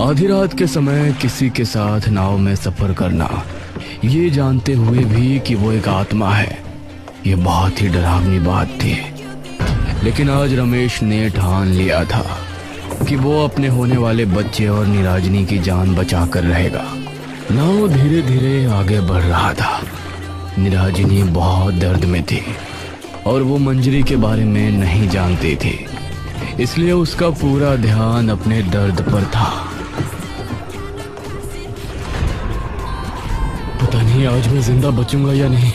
आधी रात के समय किसी के साथ नाव में सफर करना, ये जानते हुए भी कि वो एक आत्मा है, ये बहुत ही डरावनी बात थी। लेकिन आज रमेश ने ठान लिया था कि वो अपने होने वाले बच्चे और निराजनी की जान बचाकर रहेगा। नाव धीरे धीरे आगे बढ़ रहा था। निराजनी बहुत दर्द में थी और वो मंजरी के बारे में नहीं जानती थी, इसलिए उसका पूरा ध्यान अपने दर्द पर था। पता नहीं आज मैं जिंदा बचूंगा या नहीं,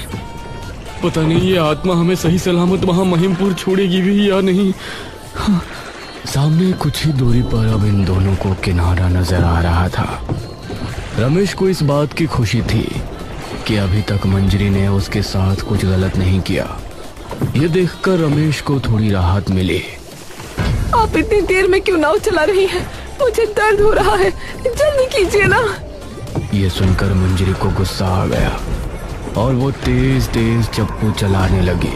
पता नहीं ये आत्मा हमें सही सलामत वहां महिमपुर छोड़ेगी भी या नहीं। सामने कुछ ही दूरी पर अब इन दोनों को किनारा नजर आ रहा था। रमेश को इस बात की खुशी थी कि अभी तक मंजरी ने उसके साथ कुछ गलत नहीं किया। ये देखकर रमेश को थोड़ी राहत मिली। आप इतनी देर में क्यों नाव चला रही हैं? मुझे दर्द हो रहा है, जल्दी कीजिए ना। ये सुनकर मंजरी को गुस्सा आ गया और वो तेज तेज चप्पू चलाने लगी।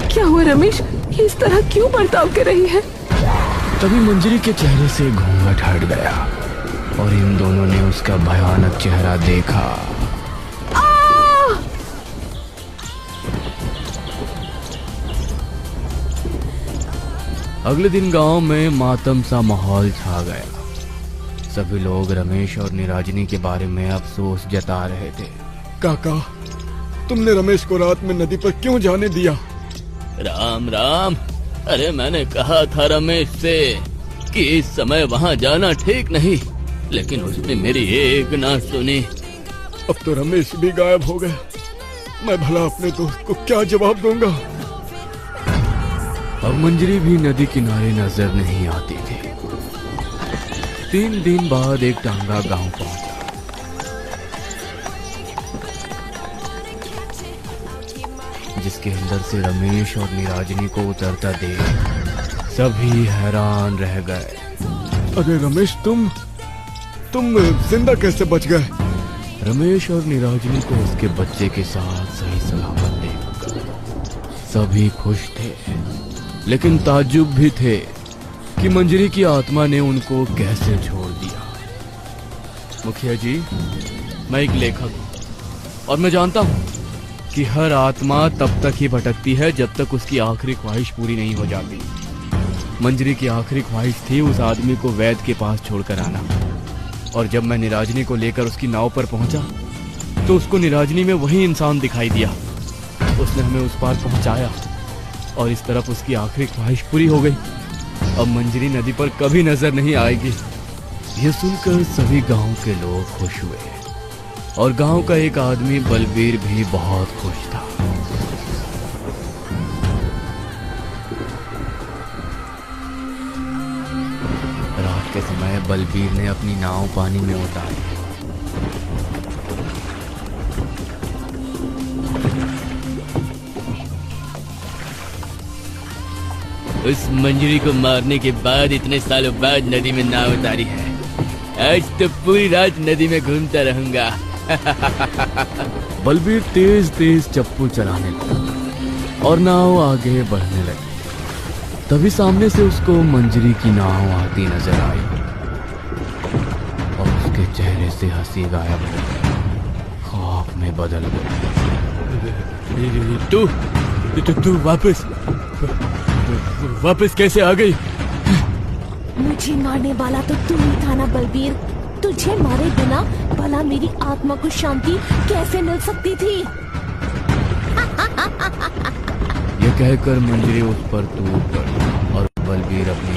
क्या हुआ रमेश, इस तरह क्यों बर्ताव कर रही है? तभी मंजरी के चेहरे से घूंघट हट गया और इन दोनों ने उसका भयानक चेहरा देखा। अगले दिन गांव में मातम सा माहौल छा गया। सभी लोग रमेश और निराजनी के बारे में अफसोस जता रहे थे। काका, तुमने रमेश को रात में नदी पर क्यों जाने दिया? राम राम। अरे मैंने कहा था रमेश से कि इस समय वहाँ जाना ठीक नहीं, लेकिन उसने मेरी एक ना सुनी। अब तो रमेश भी गायब हो गया, मैं भला अपने दोस्त को क्या जवाब दूंगा? अब मंजरी भी नदी किनारे नजर नहीं आती थी। 3 दिन बाद एक टांगा गांव पहुंचा। जिसके अंदर से रमेश और निराजनी को उतरता देख सभी हैरान रह गए। अरे रमेश, तुम जिंदा कैसे बच गए? रमेश और निराजनी को उसके बच्चे के साथ सही सलामत देखकर सभी खुश थे, लेकिन ताज्जुब भी थे कि मंजरी की आत्मा ने उनको कैसे छोड़ दिया। मुखिया जी, मैं एक लेखक हूं और मैं जानता हूं कि हर आत्मा तब तक ही भटकती है जब तक उसकी आखिरी ख्वाहिश पूरी नहीं हो जाती। मंजरी की आखिरी ख्वाहिश थी उस आदमी को वैद्य के पास छोड़कर आना, और जब मैं निराजनी को लेकर उसकी नाव पर पहुंचा तो उसको निराजनी में वही इंसान दिखाई दिया। उसने हमें उस पार पहुंचाया और इस तरफ उसकी आखिरी ख्वाहिश पूरी हो गई। अब मंजरी नदी पर कभी नजर नहीं आएगी। ये सुनकर सभी गांव के लोग खुश हुए और गांव का एक आदमी बलबीर भी बहुत खुश था। रात के समय बलबीर ने अपनी नाव पानी में उतारी। उस मंजरी को मारने के बाद इतने सालों बाद नदी में नाव उतारी है। आज तो पूरी रात नदी में घूमता रहूंगा। बलबीर तेज तेज चप्पू चलाने लगा और नाव आगे बढ़ने लगी। तभी सामने से उसको मंजरी की नाव आती नजर आई और उसके चेहरे से हंसी गायब हो गई, खौफ में बदल गई। तू वापस कैसे आ गई? मुझे मारने वाला तो तू ही था ना बलबीर। तुझे मारे बिना भला मेरी आत्मा को शांति कैसे मिल सकती थी? ये कहकर मंजरी उस पर टूट पड़ी और बलबीर अपनी